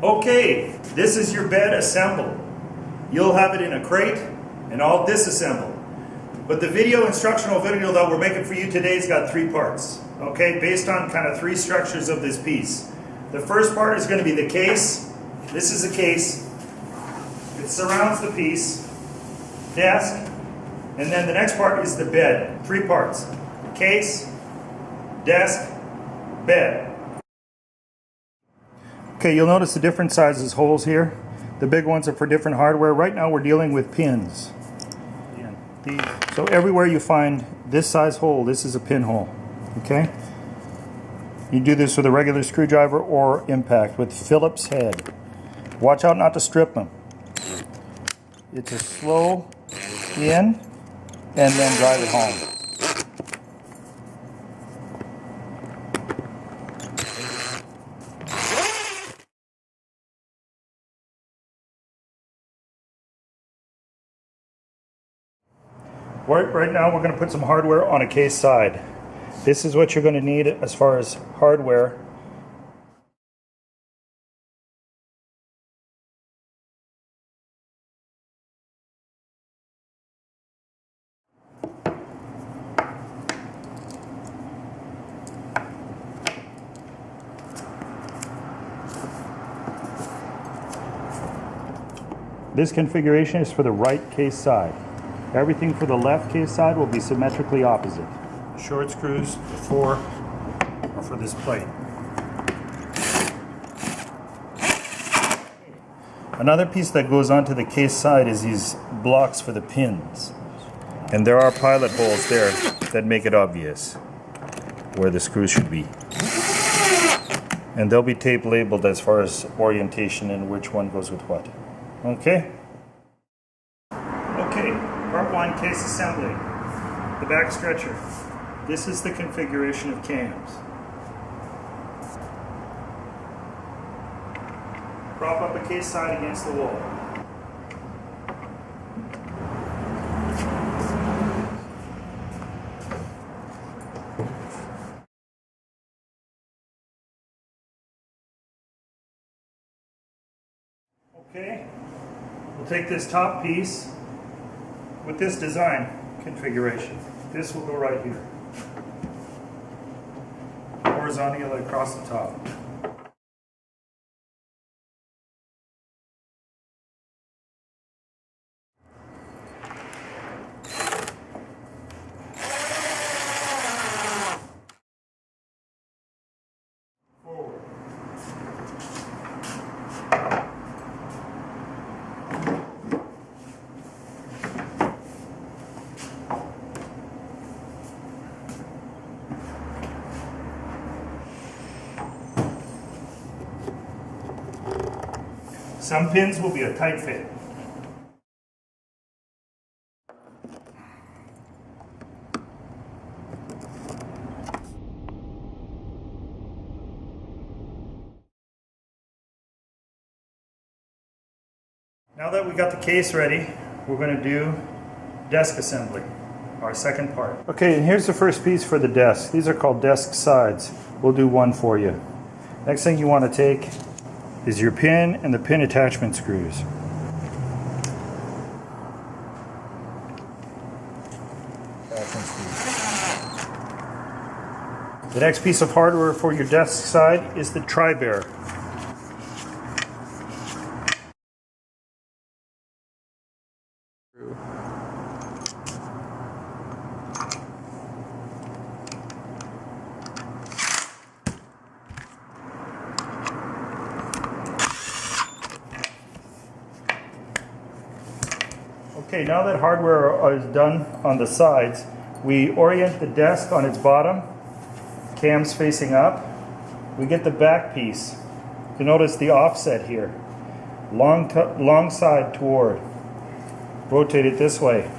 Okay, this is your bed assembled. You'll have it in a crate and all disassembled. But the instructional video that we're making for you today has got three parts. Okay, based on kind of three structures of this piece. The first part is going to be the case. This is a case. It surrounds the piece, desk, and then the next part is the bed. Three parts: case, desk, bed. Okay, you'll notice the different sizes holes here. The big ones are for different hardware. Right now we're dealing with pins. So everywhere you find this size hole, this is a pinhole. Okay? You do this with a regular screwdriver or impact with Phillips head. Watch out not to strip them. It's a slow in and then drive it home. Right now we're going to put some hardware on a case side. This is what you're going to need as far as hardware. This configuration is for the right case side. Everything for the left case side will be symmetrically opposite. Short screws are for this plate. Another piece that goes onto the case side is these blocks for the pins. And there are pilot holes there that make it obvious where the screws should be. And they'll be tape labeled as far as orientation and which one goes with what. Okay? Okay, part one, case assembly. The back stretcher. This is the configuration of cams. Prop up a case side against the wall. Okay, we'll take this top piece with this design configuration. This will go right here. Horizontally across the top. Forward. Some pins will be a tight fit. Now that we got the case ready, we're going to do desk assembly, our second part. Okay, and here's the first piece for the desk. These are called desk sides. We'll do one for you. Next thing you want to take is your pin and the pin attachment screws. The next piece of hardware for your desk side is the tri-bear. Okay, now that hardware is done on the sides, we orient the desk on its bottom, cams facing up. We get the back piece. You notice the offset here. Long side toward. Rotate it this way.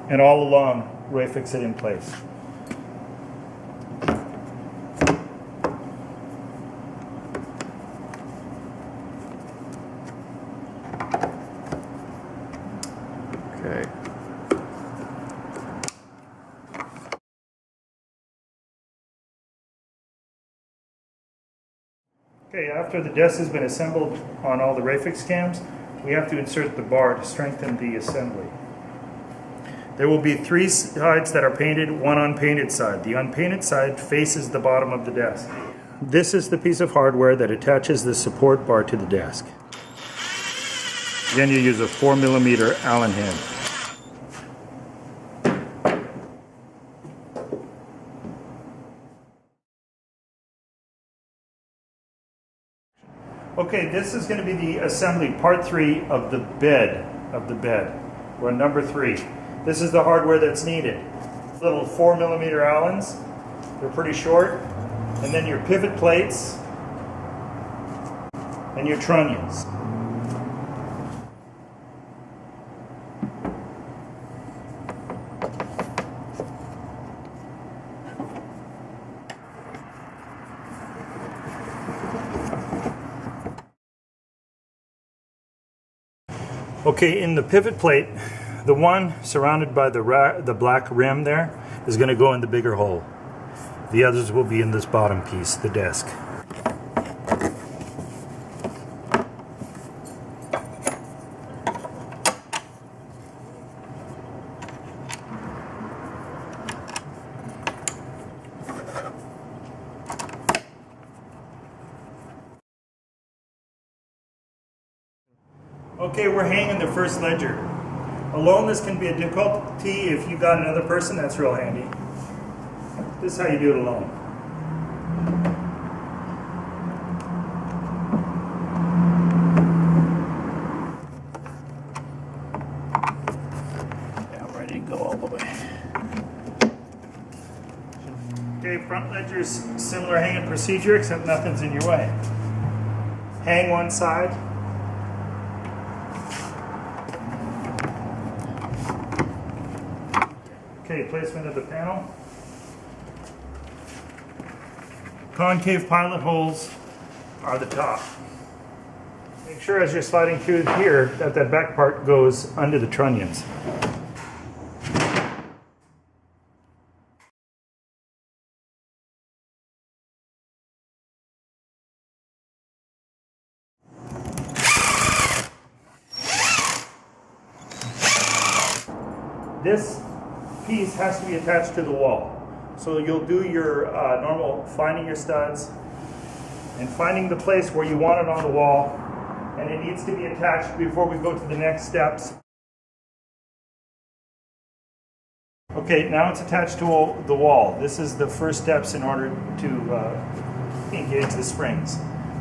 And all along, fix it in place. Okay. Okay, after the desk has been assembled on all the Rayfix cams, we have to insert the bar to strengthen the assembly. There will be 3 sides that are painted, 1 unpainted side. The unpainted side faces the bottom of the desk. This is the piece of hardware that attaches the support bar to the desk. Again, you use a 4mm Allen head. Okay, this is going to be the assembly, part 3 of the bed. We're on number 3. This is the hardware that's needed. Little 4mm Allens. They're pretty short. And then your pivot plates and your trunnions. Okay, in the pivot plate, the one surrounded by the black rim there is going to go in the bigger hole. The others will be in this bottom piece, the desk. Okay, we're hanging the first ledger. Alone, this can be a difficulty. If you got another person, that's real handy. This is how you do it alone. Yeah, I'm ready to go all the way. Okay, front ledger's similar hanging procedure, except nothing's in your way. Hang one side. Okay, placement of the panel. Concave pilot holes are the top. Make sure as you're sliding through here that that back part goes under the trunnions. This piece has to be attached to the wall. So you'll do your normal finding your studs and finding the place where you want it on the wall, and it needs to be attached before we go to the next steps. Okay, now it's attached to the wall. This is the first steps in order to engage the springs.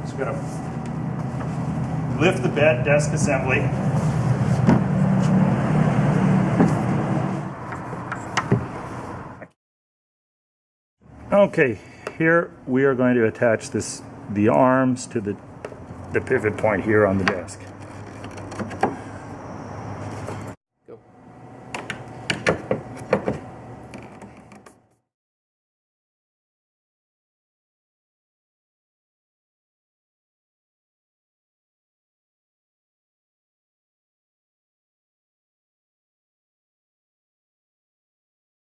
So we're going to lift the bed desk assembly. Okay, here we are going to attach the arms to the pivot point here on the desk.